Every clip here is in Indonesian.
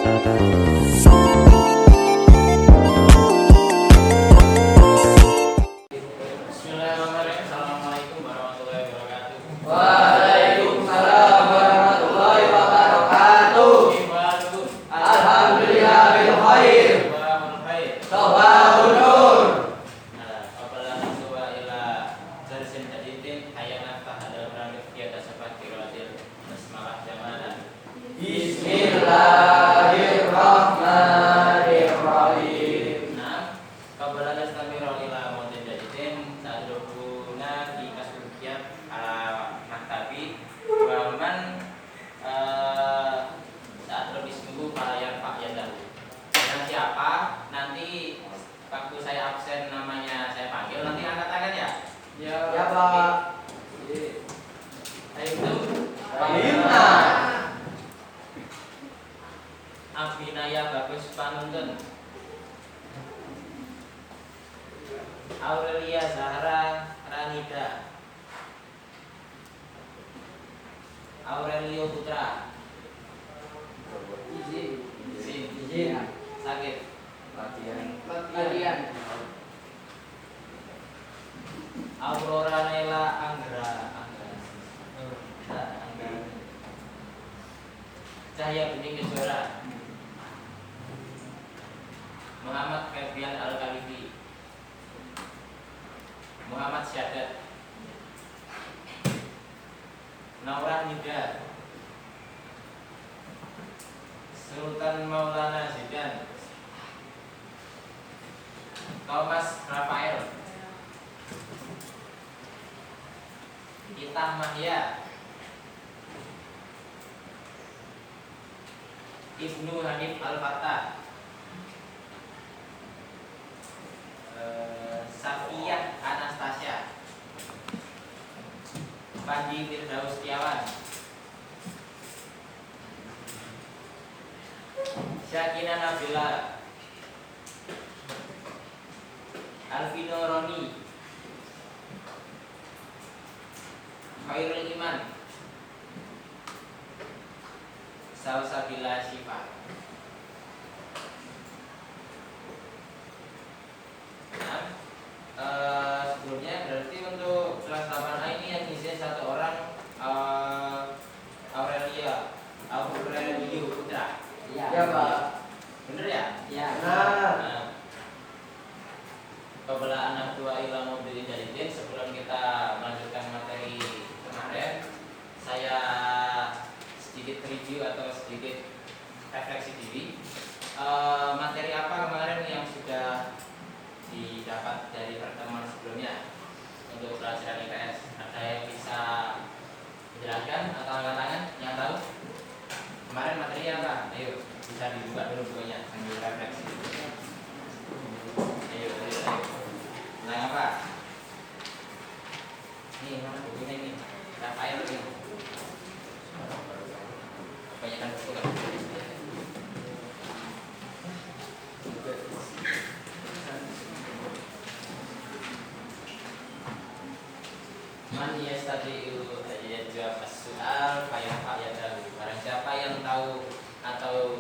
Bismillahirrahmanirrahim. Assalamualaikum warahmatullahi wabarakatuh. Waalaikumsalam warahmatullahi wabarakatuh. Ibadah Alhamdulillah bil khair. Subhanul khair. Sabahun nur. Apabila naswa ila darsin jadidin hayana tahadal ramid qiyada sabat qiratil basmalah jamanan. Bismillahirrahmanirrahim. Nah, apabila nastamiro ila mautin jadidin ta'adrubuna fi kasbul qiyad ala maktabi wa man saat lebih sembuh palayan Pak Yadahu. Dan siapa nanti waktu saya absen namanya saya panggil nanti angkat tangan ya. Ya Pak. Itu Rahimna. Abinaya bagus panuntun. Aurelia Zahra Ranida. Aurelio Putra. Izin. Sakit. Latihan. Aurora Naila Anggra. Cahaya Bening Kejora. Muhammad Febrian Al-Khalifi. Muhammad Syadat. Naurah Nida. Sultan Maulana Zidan. Thomas Rafael. Itah Mahya. Ibnu Hanif Al-Fatah. Safiyah Anastasia. Panji Firdaus Setiawan. Syakina Nabila. Alvino Roni. Khairul Iman. Salsabila Syifa. Sebelumnya berarti untuk kelas 8A ini yang isinya satu orang Aurelio Putra. Ya Pak. Bener ya? Ya. Nah, apabila anak dua ila mobil jadidin, sebelum kita melanjutkan materi kemarin, saya sedikit review atau sedikit refleksi diri. Materi apa kemarin yang sudah didapat dari pertemuan sebelumnya untuk pelajaran IPS? Ada yang bisa menjelaskan atau angkat tangan yang tahu? Kemarin materi apa? Ayo, bisa dibuka dulu bukunya sambil refleksi. Ayo. Tentang apa? Ini mana bukunya ini? Rafael ini. Kebanyakan buku kan? Man yastati'u ayajab as-su'al fayafa'yadahu. Barang siapa yang tahu atau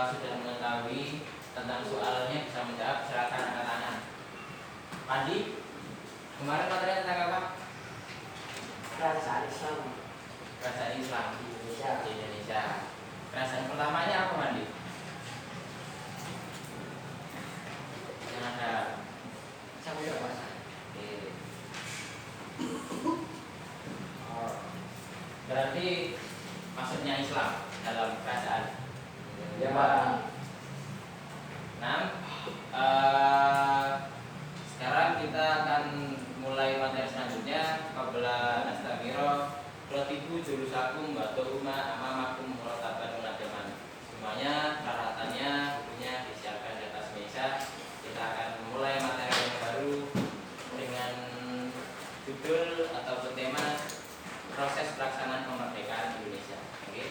sudah mengetahui tentang soalnya bisa menjawab, silakan angkat tangan. Pandi, kemarin materi tentang apa? Kerajaan Islam Kerajaan Islam Indonesia. di Indonesia. Kerajaan pertamanya apa, Mandi? Yang ada Sampai apa? berarti maksudnya Islam dalam kerajaan. Ya Pak. Nah, sekarang kita akan mulai materi selanjutnya. Qabla nastamiro rotibu jurusakum batuhuma amamakum murataban munadaman. Semuanya peralatannya bukunya disiapkan di atas meja. Kita akan mulai materi yang baru dengan judul atau tema proses pelaksanaan kemerdekaan Indonesia. Oke.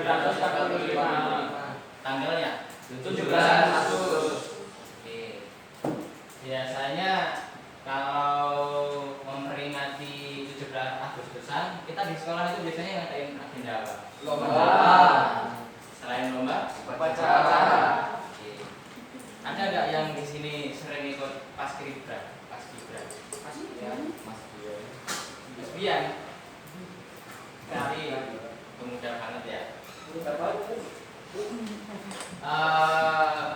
1745. Tanggalnya 17 Agustus. Oke. Biasanya kalau memperingati 17 Agustusan, kita di sekolah itu biasanya ngadain agenda apa? Lomba. Selain lomba, Upacara. oke. Ada nggak yang di sini sering ikut paskibra? Mas Bian. Kali pemuda banget ya.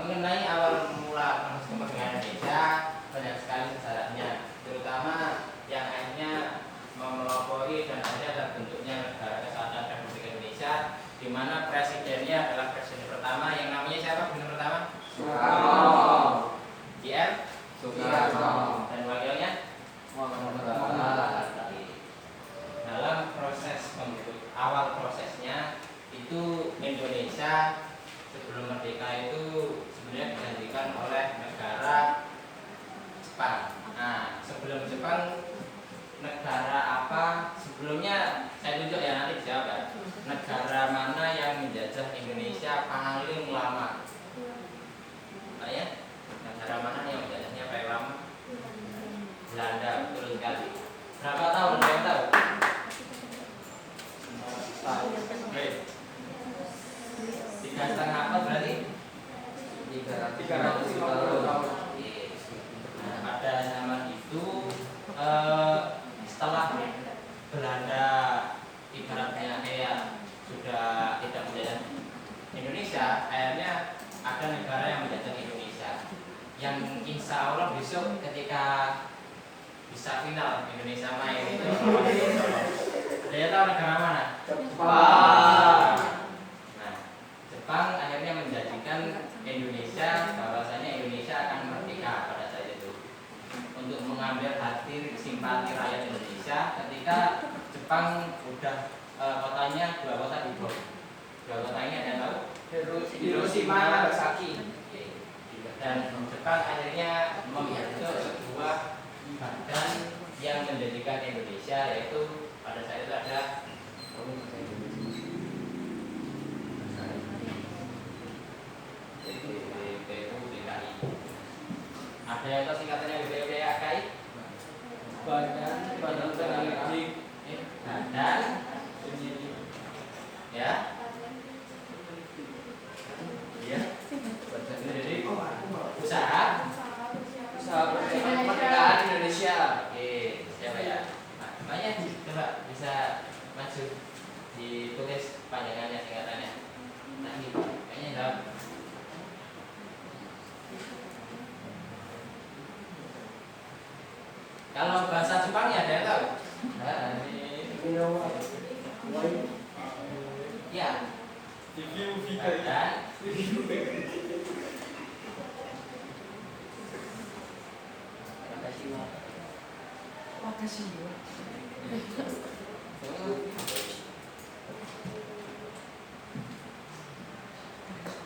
Mengenai awal mula proses kemerdekaan Indonesia, banyak sekali sejarahnya, terutama yang akhirnya memelopori dan akhirnya terbentuknya Negara Kesatuan Republik Indonesia, di mana presidennya adalah presiden pertama yang namanya siapa? Presiden pertama? Soekarno. JR Soekarno. dan wakilnya Muhammad. dalam proses awal prosesnya itu Indonesia sebelum merdeka itu sebenarnya digantikan oleh negara Jepang. Nah, sebelum Jepang negara apa? Sebelumnya saya tunjuk ya, nanti dijawab ya. Negara mana yang menjajah Indonesia paling lama? Nah ya, negara mana yang menjajahnya paling lama? Belanda, betul sekali. Berapa tahun? Ada yang tahu? Baik. 3,5 abad berarti 350 tahun. Nah, pada zaman itu setelah Belanda ibaratnya sudah tidak menjajah Indonesia, akhirnya ada negara yang menjajah Indonesia, yang insya Allah besok ketika bisa final Indonesia main itu dia tahu negara mana? Jepang. Nah, Jepang akhirnya menjadikan Indonesia bahwasanya Indonesia akan merdeka pada saat itu, untuk mengambil hati simpati rakyat Indonesia ketika Jepang udah kotanya 2 kota dibom. 2 kota ini ada yang tahu? Hiroshima, Nagasaki. Dan Jepang akhirnya membentuk sebuah badan yang menjadikan Indonesia, yaitu pada saat itu ada BPUPKI. Ada yang tahu singkatannya BPUPKI? Badan Penyelidik Badan ya. Ya. Jadi usaha Kemerdekaan Indonesia. Oke, siapa ya? Nah, makanya coba bisa maju ditulis panjangannya, singkatannya. Nah, ini kayaknya jawab. Kalau bahasa Jepangnya ada yang tahu? Ya. Badan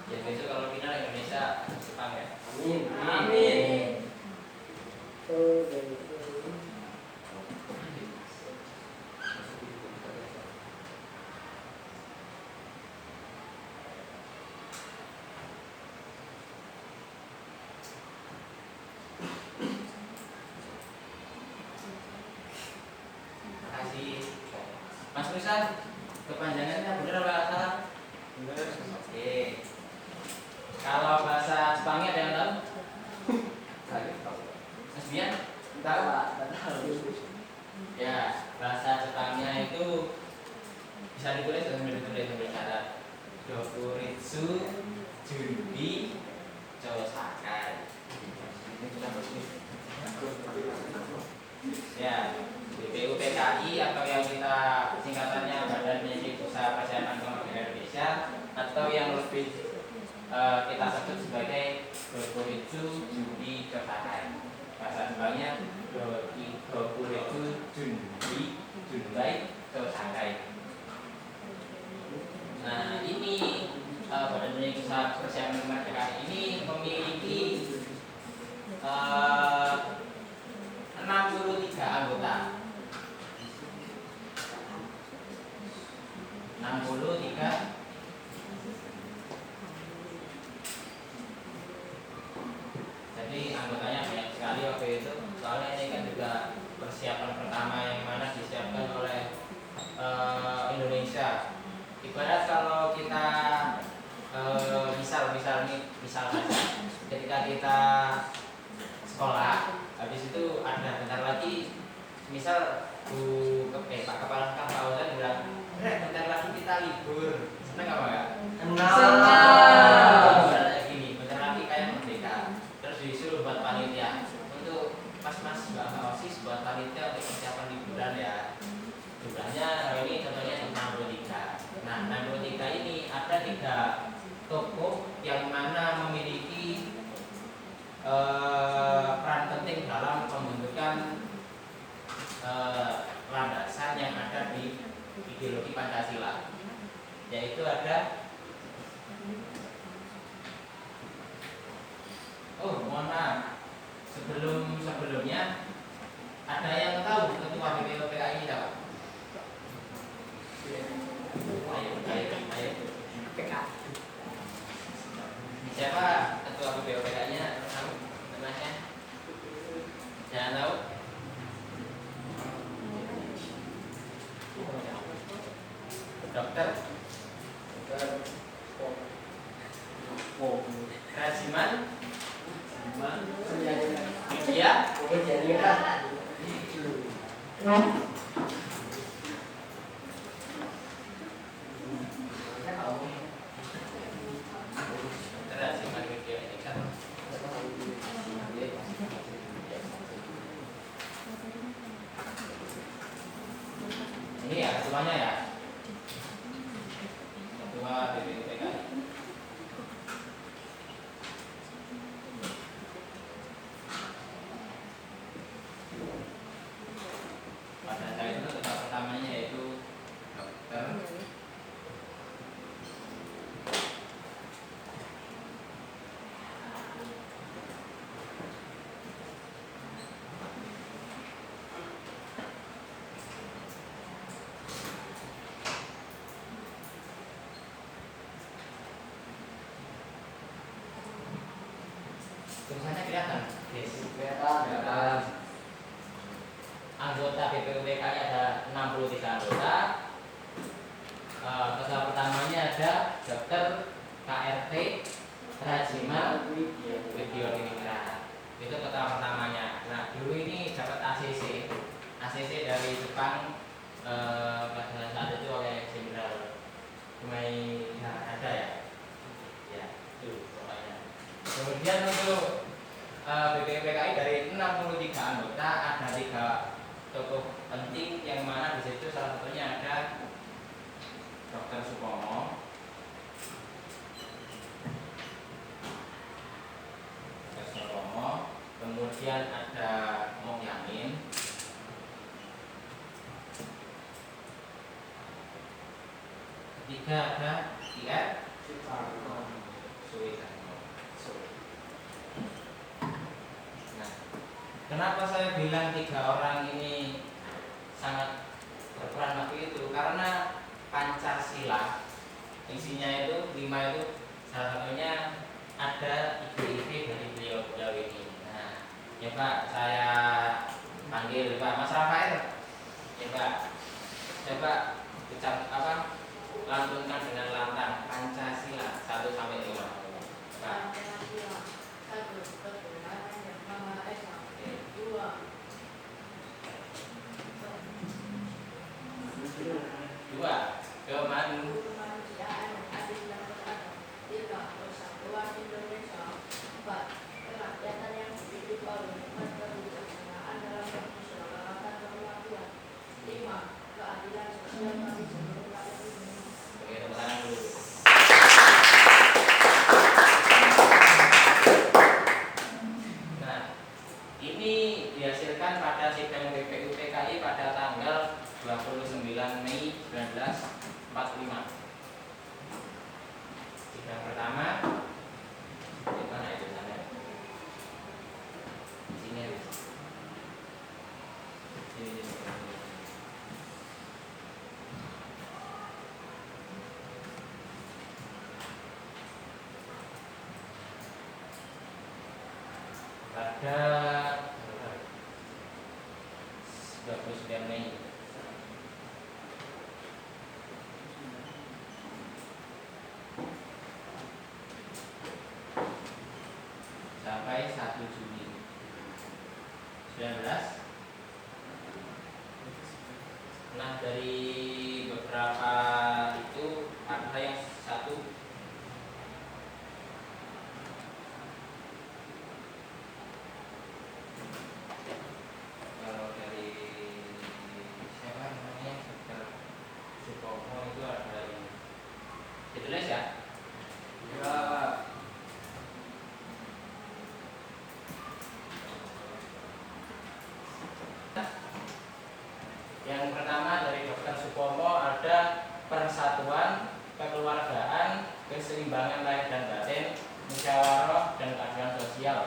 ya, besok kalau final Indonesia Jepang ya. Amin. Amin. Makasih. Mas Musa, kepanjangannya benar apa salah? Benar. Oke. Kalau bahasa Jepangnya ada yang tahu? Mas Bian tahu? Ya, bahasa Jepangnya itu bisa ditulis sambil catat. Dokuritsu Junbi Chosakai. Ya, BPUPKI atau yang kita singkatannya Badan Penyelidik Usaha Persiapan Kemerdekaan Indonesia, atau yang lebih kita sebut sebagai Dokuritsu Junbi Chosakai. Bahasa Jepangnya Dokuritsu Junbi Chosakai. Nah, ini Badan Penyelidik Usaha Persiapan Kemerdekaan ini memiliki 63 anggota. 63 misal Pak Kepala Staf Pak Oden bilang, bentar lagi kita libur, seneng apa enggak? Senang. Kayak gini, bentar lagi kayak merdeka, terus disuruh buat panitia untuk mas-mas mbak OSIS buat panitia untuk persiapan liburan ya. Jumlahnya ini contohnya 63. Nah 63 ini ada 3 toko yang mana memiliki peran penting dalam pembentukan landasan yang ada di ideologi Pancasila, yaitu ada mohon maaf, sebelumnya ada yang tahu ketua BPUPKI ini Pak? Ayo. Siapa ketua BPUPKI-nya? Tahu namanya? Jangan tahu? Dokter Rajiman Widya Rajiman Widya ini kan ini ya ketuanya ya, ketua BPUPKI. Pada saat itu ketua pertamanya yaitu Dokter tulisannya kelihatan, yes. Anggota BPUPKI ada 63 anggota. Ketua pertamanya ada Dr. KRT Rajiman Widya. Itu ketua pertamanya. Nah dulu ini dapat ACC dari Jepang pada saat itu oleh Jenderal Kumai ada ya. Ya itu pokoknya. Kemudian untuk BPUPKI dari 63 anggota ada 3 tokoh penting yang mana di situ salah satunya ada Dr. Supomo, kemudian ada Mokyamin, ketiga ada IR Suwidarno. Nah, kenapa saya bilang 3 orang ini sangat berperan waktu itu? Karena Pancasila isinya itu 5 itu salah satunya ada ide-ide dari beliau ini. Nah, ya Pak, saya panggil Pak Mas Rafael. Ya Pak, coba ucap lantunkan dengan lantang Pancasila 1 sampai 5. Pak. Dua, kemanusiaan adil dan beradab. 3, persatuan Indonesia. 4, kerakyatan yang dipimpin oleh hikmat kebijaksanaan dalam permusyawaratan rakyat. 5, keadilan sosial bagi seluruh rakyat Indonesia. Oke, tepuk tangan dulu. Nah, ini dihasilkan pada sidang BPUPKI pada tanggal 29 Mei 1945. Sidang pertama di mana itu sana? Di sini ya. Sini. Pada 29 Mei sampai 1 Juni 1945. Nah, dari beberapa itu ada yang satu kalau dari siapa namanya Dr. Supomo itu ada yang ditulis ya. Ya. Yang pertama dari Dr. Supomo ada persatuan, kekeluargaan, keseimbangan lahir dan batin, musyawarah dan keadilan sosial.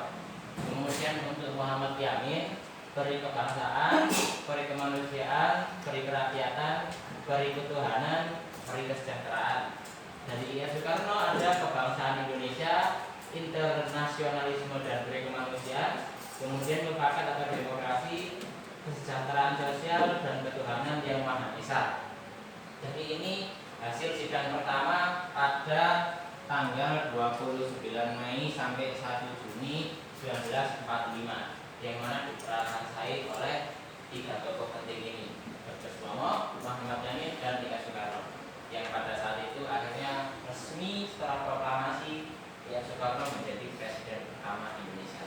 Kemudian untuk Muhammad Yamin, peri kebangsaan, peri kemanusiaan, peri kerakyatan, peri ketuhanan, peri kesejahteraan. Dari I.A. Soekarno ada kebangsaan Indonesia, internasionalisme dan peri kemanusiaan. Kemudian mufakat atau demokrasi, kesejahteraan sosial dan ketuhanan yang maha esa. Jadi ini hasil sidang pertama pada tanggal 29 Mei sampai 1 Juni 1945 yang mana diprakarsai oleh 3 tokoh penting ini, Dr. Supomo, Muhammad Yamin, dan I.A. Soekarno, yang pada saat itu akhirnya resmi setelah proklamasi I.A. Soekarno menjadi presiden pertama Indonesia.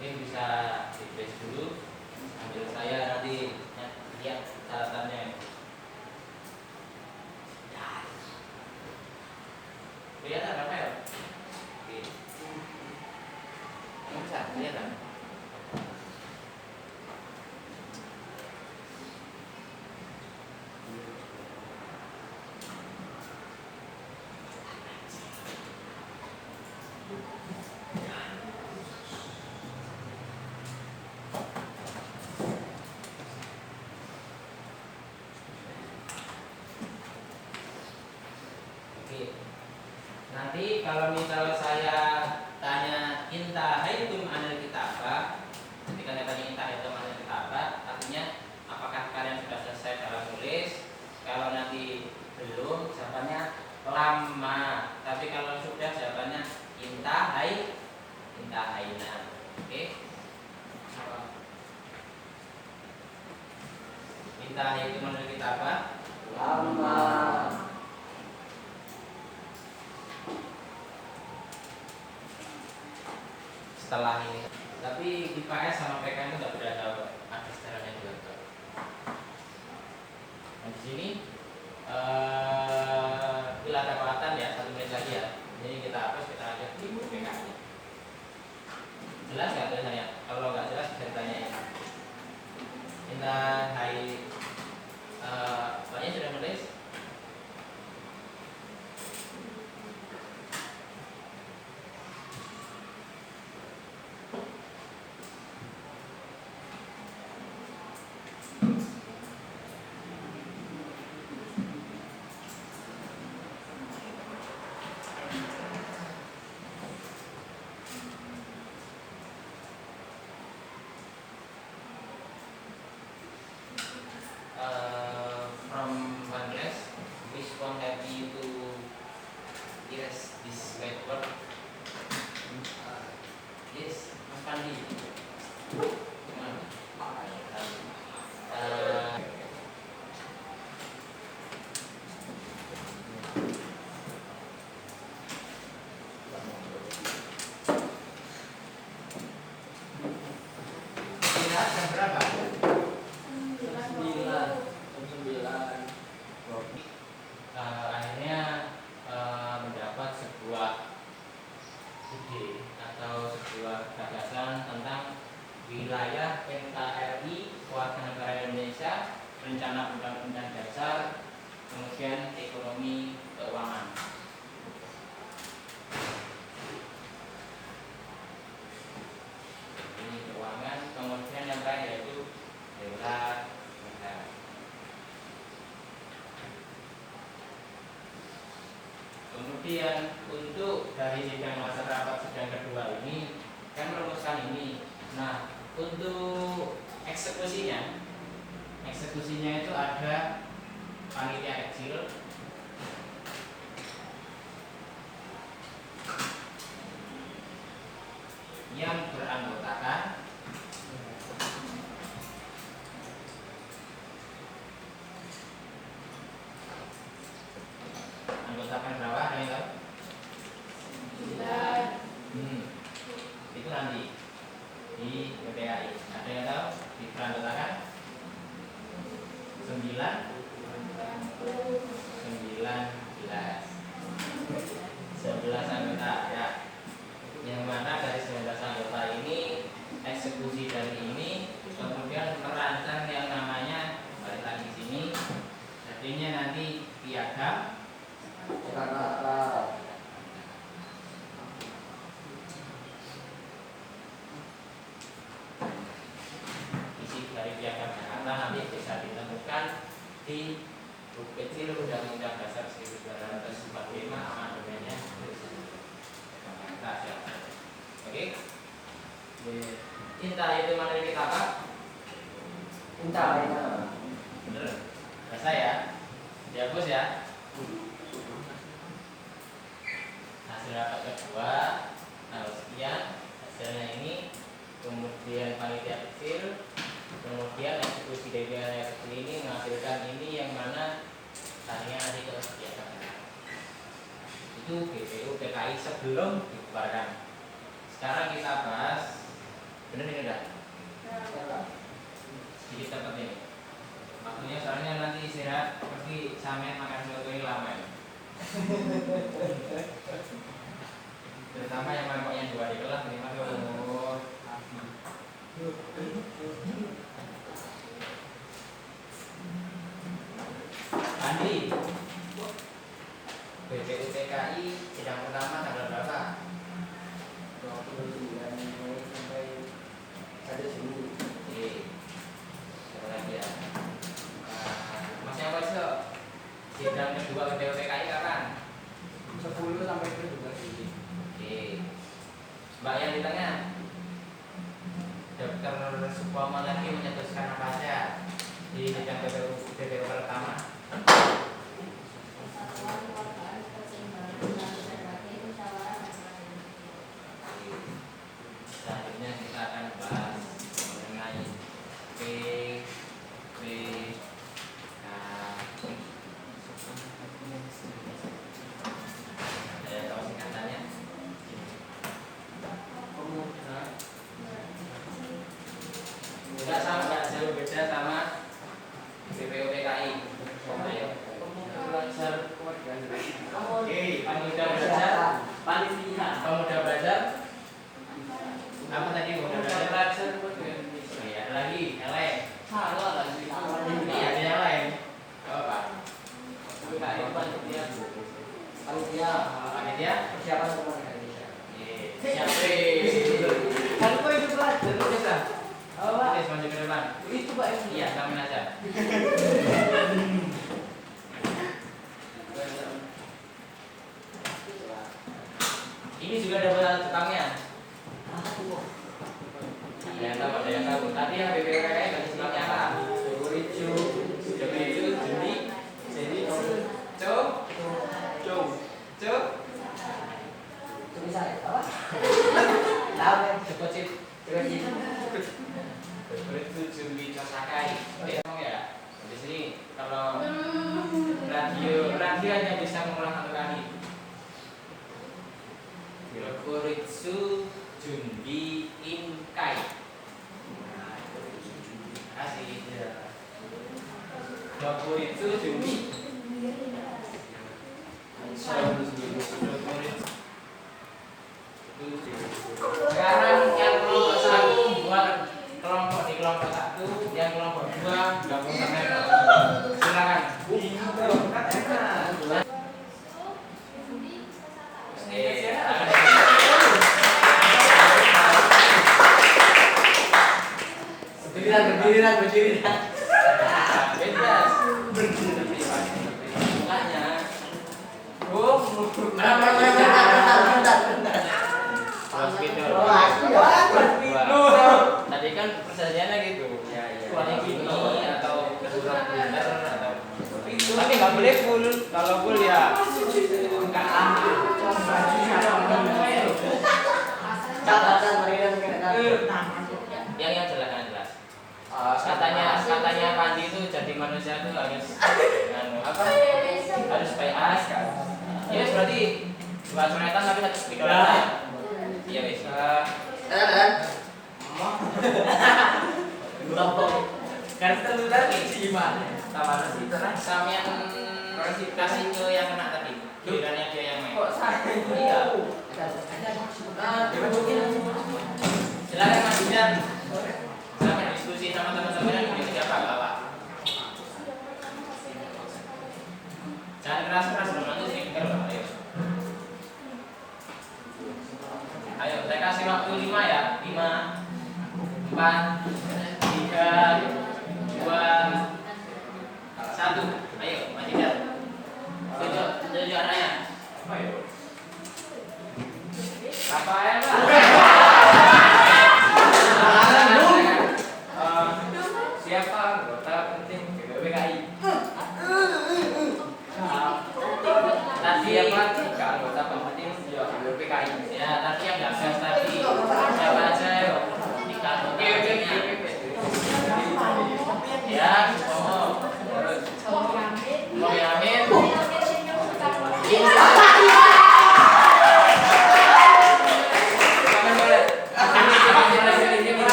Mungkin bisa ditulis dulu sambil saya nanti lihat catatannya. Kelihatan apa ya? Oke. Bisa kelihatan. Nanti kalau misalnya saya tanya intahaitum anil kitabah, ketika saya tanya intahaitum anil kitabah, artinya apakah kalian sudah selesai dalam tulis? Kalau nanti belum, jawabannya lama. Tapi kalau sudah, jawabannya intahaina. Oke? Intahaitum anil kitabah Lama. setelah ini. Tapi di PS sama PK itu nggak beda jauh, ada sejarahnya juga. Nah di sini bila ada kelihatan ya 1 menit lagi ya. Jadi kita hapus, kita lanjut di PK nya. Jelas nggak tulisannya? Kalau nggak jelas bisa ditanyain. Kita banyak sudah menulis. From one class, which one have you to erase this bad word? Yes, Mas Pandi. Kira jam berapa? 9. Akhirnya mendapat sebuah ide atau sebuah gagasan tentang wilayah NKRI Warganegara Indonesia, rencana undang-undang dasar, kemudian ekonomi keuangan. Ini keuangan, kemudian yang terakhir yaitu bela negara. Kemudian untuk dari sidang masa rapat sidang kedua ini kan merumuskan ini. Nah, untuk eksekusinya itu ada panitia kecil yang beranggotakan letakkan berapa? Ada yang tahu? 9. Itu nanti di PPAI. Ada yang tahu? Di peran letakkan 19 anggota ya. Yang mana dari 19 anggota ini eksekusi dari ini kemudian merancang yang namanya balik lagi di sini. Jadinya nanti piagam isi dari piagam Jakarta nanti bisa ditemukan di buku kecil Undang-Undang Dasar 1945 amandemennya. Oke. Cinta itu materi kita apa? Cinta itu. Bener. Bahasa ya. Dihapus ya. Hasil rapat kedua tanggal sekian, hasilnya ini, kemudian panitia kecil, kemudian eksekusi DPR kecil ini menghasilkan ini yang mana tadinya nanti ke kegiatan. Itu BPU PKI sebelum dibubarkan. Sekarang kita bahas, bener ini udah? Sedikit tempat ini. Waktunya soalnya nanti istirahat pergi sampai makan soto ini lama ya. Terutama yang mangkoknya 2 di kelas nih mas. Andi, BPU PKI sidang pertama tanggal berapa? 29 Mei sampai 1 Juni. Oke, satu lagi ya. Mas yang apa sih? Sidang kedua BPU PKI kapan? 10 sampai 12 Juni. Oke, Mbak yang di tengah, Dokter Supomo lagi menyebutkan apa saja di sidang BPU pertama? Selanjutnya kita akan bahas mengenai PPK. Saya tahu singkatannya. Enggak sama, enggak jauh beda sama BPU PKI. Ayo. Belajar. Oke, pemuda belajar. Panitia. Pemuda belajar. Apa tadi pemuda belajar? Oh iya, ada lagi, yang lain. Salah lagi. Iya, ada yang lain. Apa Pak? PKI panitia. Panitia. Panitia? Persiapan kemerdekaan Indonesia. Siapa? Kan kau itu belajar kita. Apa? Oke, maju ke depan. Itu Pak yang Iya, kami aja. Ini juga ada bahan tukangnya. Ada yang tahu, ada yang tahu. Tadi yang BPKI bahan tukangnya apa? Ricu, Juni, tulisan apa? Tahu ya? Cokocip, Ricu, Juni, Cosakai. Oke, ya. Di sini kalau radio hanya bisa mengulang satu kali. Yokoritsu Junbi Inkai. Kasih. Yokoritsu Junbi. Sekarang yang kelompok 1 buat kelompok di kelompok 1, yang kelompok 2 gabung sama yang kelompok 2. Silakan. Berdirian. Bebas. Makanya. Tadi kan perjanjiannya gitu. Ini gini atau kurang benar atau tapi nggak boleh full. Kalau full ya enggak ambil. Catatan mereka mungkin Yang jelas. Katanya Pandi itu jadi manusia itu harus harus PA. Bukan coretan tapi satu spidol aja. Iya wis. Kartu tadi gimana? Taman sih terus. Samian kasih ke yang kena tadi. Gilirannya dia yang main. Kok saya? Iya. Silakan Mas Dian. Silakan diskusi sama teman-teman yang punya siapa enggak apa. Jangan keras-keras dong, nanti speaker loh. Ayo. Ayo, saya kasih waktu 5 ya. 5 4 3 2 1. Ayo, Mas Dian. Tunjuk arahnya. Apa ya, Pak? Siapa anggota penting BPKI? Tadi Siapa 3 anggota penting BPKI? ya, tadi yang nggak gas tadi. Siapa aja yuk? Tiga anggotanya. Ya, mau Yamin.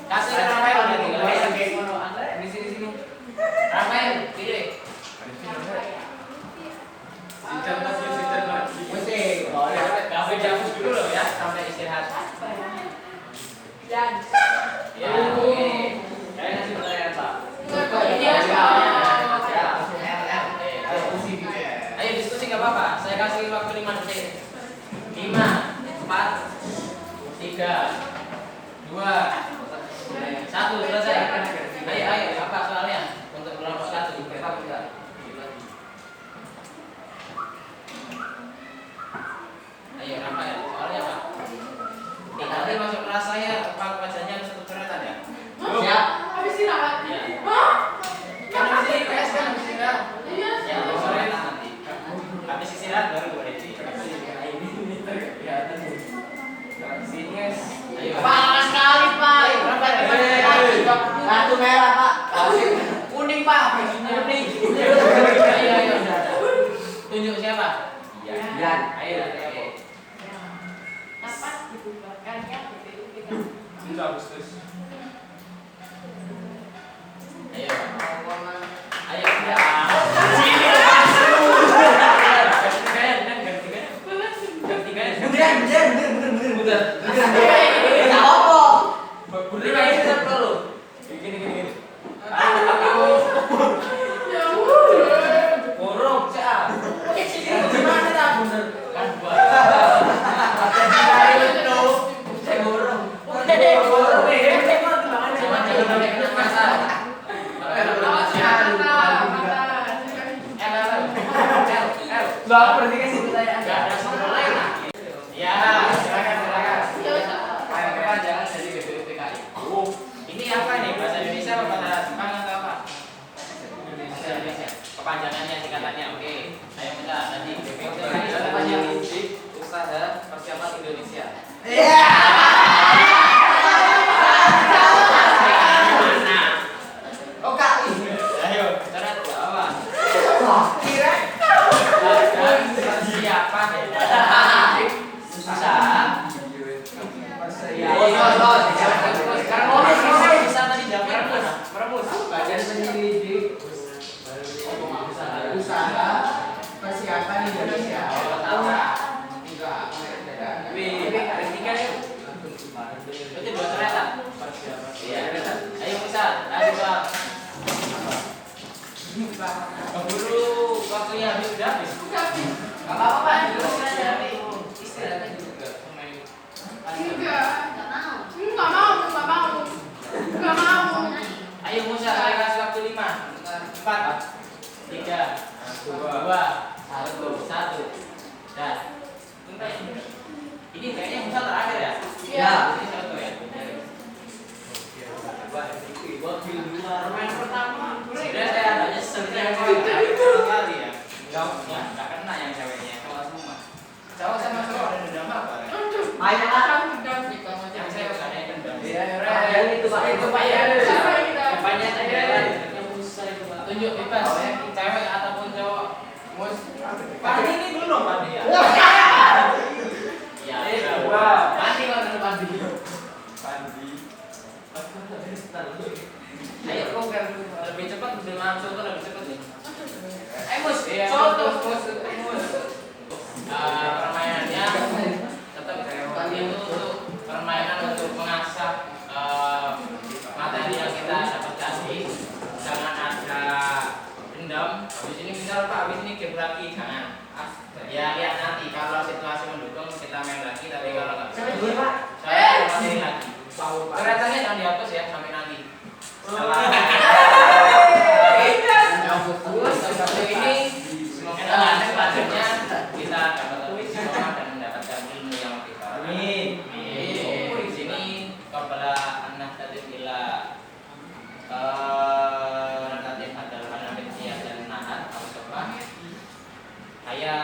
Kasih Rafael di sini. Rafael, pilih. Kafe jamu dulu loh ya, sampai istirahat. Ya, oke. Saya kasih pertanyaan Pak. Ini ayo diskusi nggak apa-apa. Saya kasih waktu 5 detik. 5, 4, 3, 2, 1 selesai. Ayo, apa soalnya untuk kelompok 1? Ayo Rafael, soalnya apa? Nanti masuk kelas saya, pelajarannya harus satu coretan ya. Siap. Ya. Kan habis ini PS kan habis istirahat. Ya, coretan nanti. Habis istirahat baru boleh di. Sini guys. Ayo. Panas sekali Pak. Ayo, Rafael. Kartu merah Pak. Kuning Pak. Kuning. Ayo. Tunjuk siapa? Yan. Ayo. Kapan dibubarkannya BPU kita? Agustus. Ayo. Ayo. Ya. Lah, berarti kan situ saya. Enggak ada sumber lain lah. Ya, silakan. Kayak kepanjangan dari BPKI. Ini apa nih? Bahasa Indonesia apa bahasa Jepang atau apa? Bahasa Indonesia. Kepanjangannya singkatannya. Oke. Ayo kita tadi BPKI Namanya Indik Usaha Persiapan Indonesia. Mana? Oh kali. Ayo, coret apa? Kira. Siapa nih? Usaha. Sekarang bisa tadi jawabnya mana? Meremus. Badan penyelidik usaha persiapan Indonesia. Oh, tahu. Enggak. Wih, ada 3 yuk. Berarti 2 coretan. Iya. Ayo Musa, ayo Bang. Keburu waktunya habis sudah habis. Enggak apa-apa Pak. Istirahatnya juga. Ayo Musa, saya kasih waktu 5, 4, 3, 2, 1. Dah. Ini kayaknya Musa terakhir ya? Iya. Ini satu ya. Permen pertama. Sebenarnya saya ada nyesel sekali ya. Enggak kena yang ceweknya, cowok semua. Cowok sama cowok ada dendam apa? Ayo Pak. Yang itu Pak ya. Banyak aja. Yang susah itu Pak. Tunjuk bebas ya, cewek ataupun cowok. Mus. Padi ini belum Padi ya. Ya, Padi mana Padi? Ayo kok kan lebih cepat lebih langsung tuh lebih cepat nih. Mus, mus. Permainannya tetap itu untuk permainan untuk mengasah materi yang kita dapat tadi. Jangan ada dendam. Habis ini misal Pak, habis ini game lagi jangan. Ya lihat nanti kalau situasi mendukung kita main lagi, tapi kalau nggak bisa, saya materi lagi. Keretanya jangan dihapus ya sampai nanti. Setelah ini semoga selanjutnya kita dapat lebih semangat dan mendapatkan ilmu yang lebih baik. Amin. Di sini kepada anak tadi bila relatif adalah anak dan nahat atau saya